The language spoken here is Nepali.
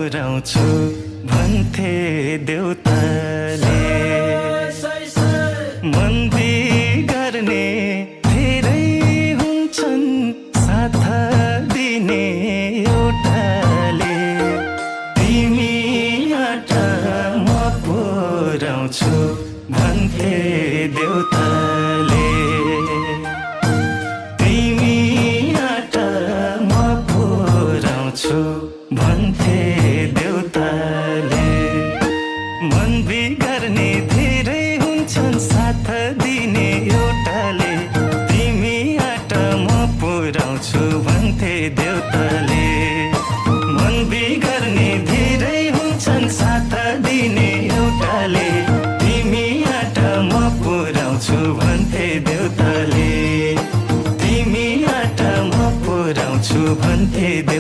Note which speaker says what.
Speaker 1: पुर्याउँछु भन्थे देउताले। मन बिगार्ने धेरै हुन्छन्, साथ दिने एउटाले। तिमी आँट म पुर्याउँछु भन्थे देउताले। तिमी आँट म पुर्याउँछु भन्थे देउताले। मन बिगार्ने धेरै हुन्छन्, साथ दिने एउटाले। तिमी आँट म पुर्याउँछु भन्थे देउताले। मन बिगार्ने धेरै हुन्छन्, साथ दिने एउटाले। तिमी आँट म पुर्याउँछु भन्थे देउताले। तिमी आँट म पुर्याउँछु भन्थे देउताले।